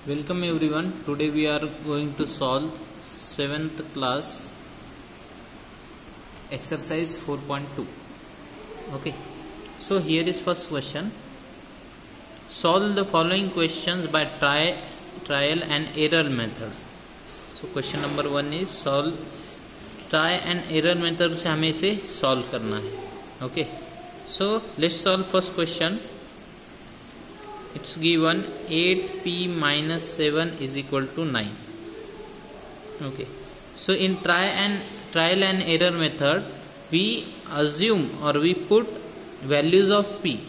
Welcome everyone. Today we are going to solve 7th class exercise 4.2. Okay. So here is first question. Solve the following questions by trial and error method. So question number 1 is solve try and error method से हमें इसे solve करना है. Okay. So let's solve first question. It's given 8p minus 7 is equal to 9. Okay. So in trial and error method, we assume or we put values of p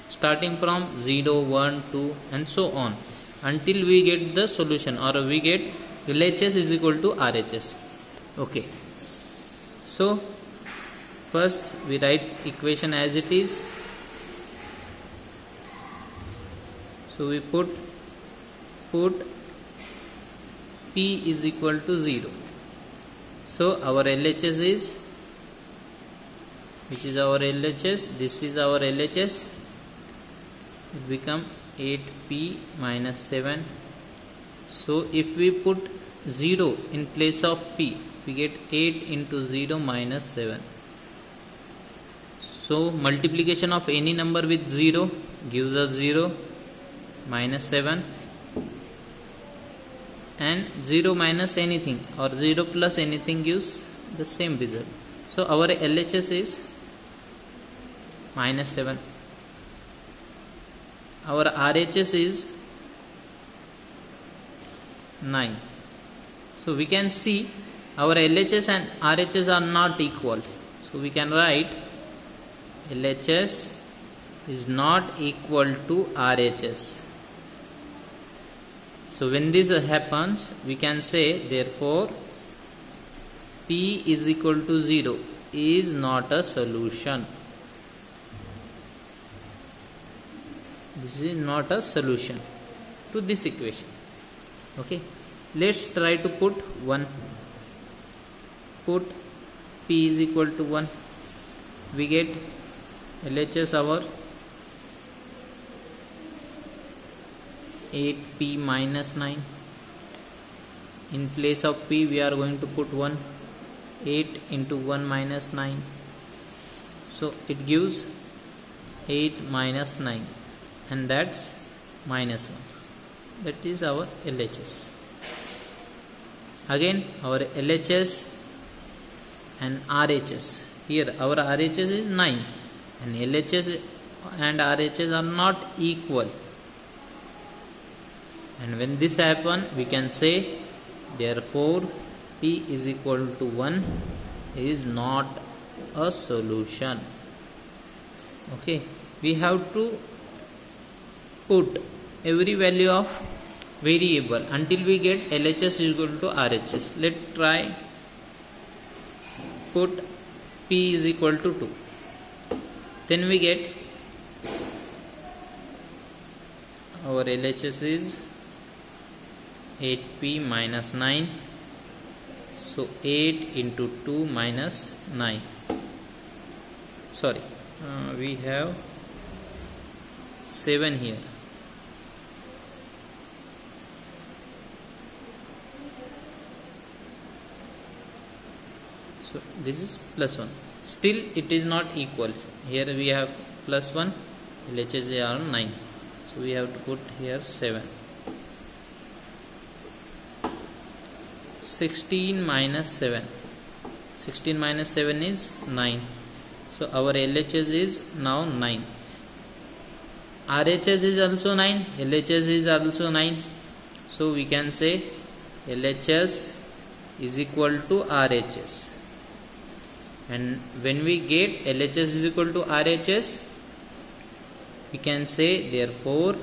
starting from 0, 1, 2 and so on until we get the solution or we get LHS is equal to RHS. Okay. So first we write equation as it is. So we put p is equal to 0. So our LHS is, which is our LHS, this is our LHS, it become 8p minus 7. So if we put 0 in place of p, we get 8 into 0 minus 7. So multiplication of any number with 0 gives us 0 minus 7 and 0 minus anything or 0 plus anything gives the same result. So our LHS is minus 7. Our RHS is 9. So we can see our LHS and RHS are not equal. So we can write LHS is not equal to RHS. So when this happens, we can say therefore p is equal to 0 is not a solution. This is not a solution to this equation. Okay. Let's try to put 1. Put p is equal to 1. We get LHS our 8p minus 9. In place of p we are going to put 1. 8 into 1 minus 9. So it gives 8 minus 9 and that's minus 1. That is our LHS. Again our LHS and RHS. Here our RHS is 9 and LHS and RHS are not equal. And when this happens, we can say therefore p is equal to 1 is not a solution. Okay, we have to put every value of variable until we get LHS is equal to RHS. Let's try put p is equal to 2. Then we get our LHS is 8p minus 9. So 8 into 2 minus 9. Sorry, we have 7 here. So this is plus 1. Still it is not equal. Here we have plus 1. LHS are 9. So we have to put here 7. 16 minus 7. 16 minus 7 is 9. So our LHS is now 9. RHS is also 9. LHS is also 9. So we can say LHS is equal to RHS. And when we get LHS is equal to RHS, we can say therefore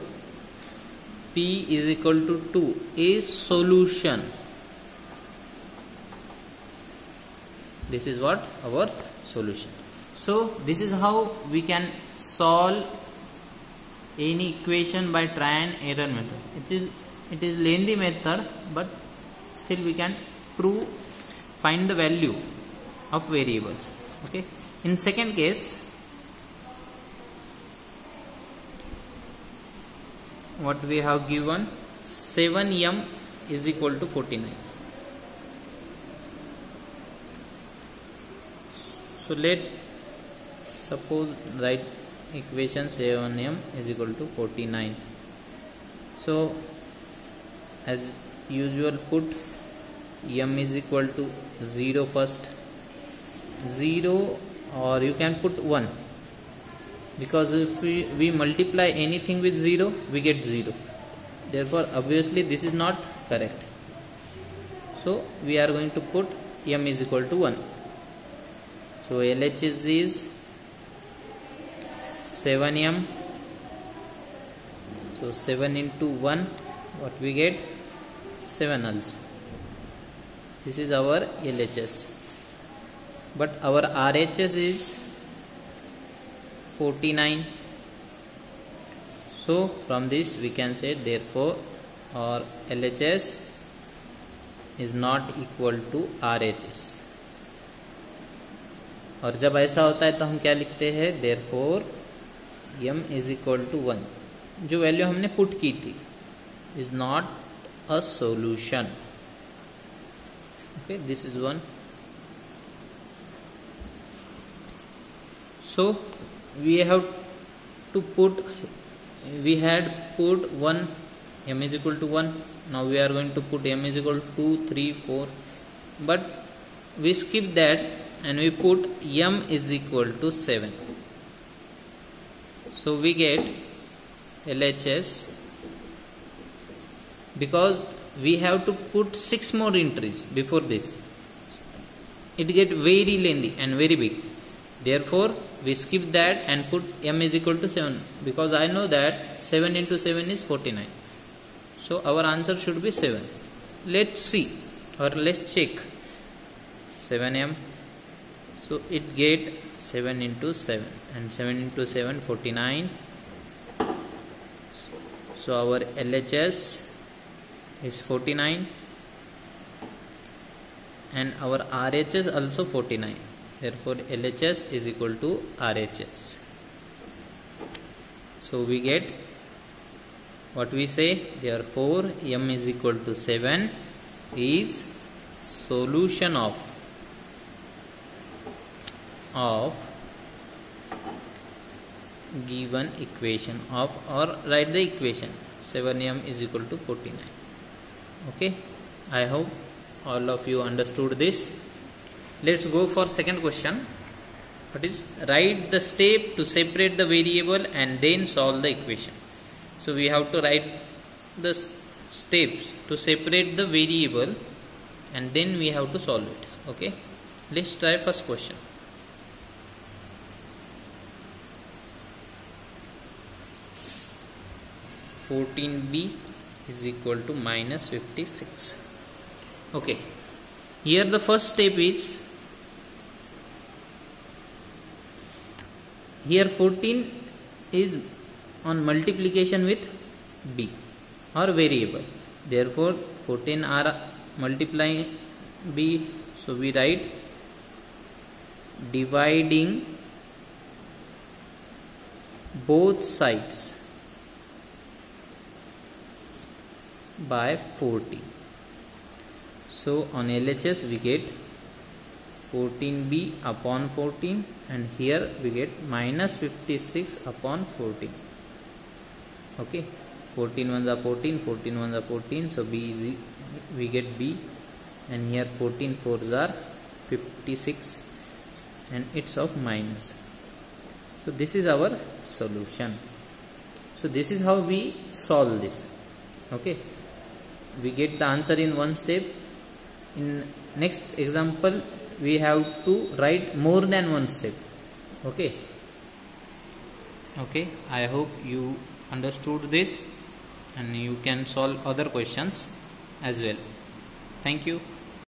p is equal to 2 is solution. This is what our solution. So this is how we can solve any equation by try and error method. It is lengthy method, but still we can find the value of variables. Okay. In second case, what we have given 7m is equal to 49. So let suppose write equation 7m is equal to 49. So as usual put m is equal to 0 first, 0, or you can put 1, because if we multiply anything with 0 we get 0, therefore obviously this is not correct. So we are going to put m is equal to 1. So LHS is 7m. So 7 into 1, what we get? 7 also. This is our LHS. But our RHS is 49. So from this we can say therefore our LHS is not equal to RHS. और जब ऐसा होता है तो हम क्या लिखते हैं? therefore m is equal to 1, जो वैल्यू हमने पुट की थी, is not a solution. Okay, this is one. So we have to put, we had put 1, m is equal to 1. Now we are going to put m is equal to 2, 3, 4, but we skip that and we put m is equal to 7. So we get LHS, because we have to put 6 more entries before this. It get very lengthy and very big. Therefore we skip that and put m is equal to 7, because I know that 7 into 7 is 49. So our answer should be 7. Let's see, or let's check. 7m. So it get 7 into 7, and 7 into 7 49. So our LHS is 49 and our RHS also 49. Therefore LHS is equal to RHS. So we get what we say, therefore m is equal to 7 is solution of given equation of, or write the equation 7m is equal to 49. Okay, I hope all of you understood this. Let's go for second question. What is, write the step to separate the variable and then solve the equation. So we have to write the steps to separate the variable and then we have to solve it. Okay, let's try first question. (14b) is equal to minus 56. Okay, here the first step is, here 14 is on multiplication with b or variable, therefore 14 are multiplying b, so we write dividing both sides by 14. So on LHS we get 14b upon 14, and here we get minus 56 upon 14. Okay, 14 ones are 14, 14 ones are 14, so b is, we get b, and here 14 fours are 56 and it's of minus. So this is our solution. So this is how we solve this. Okay, we get the answer in one step. In next example we have to write more than one step. Okay, I hope you understood this and you can solve other questions as well. Thank you.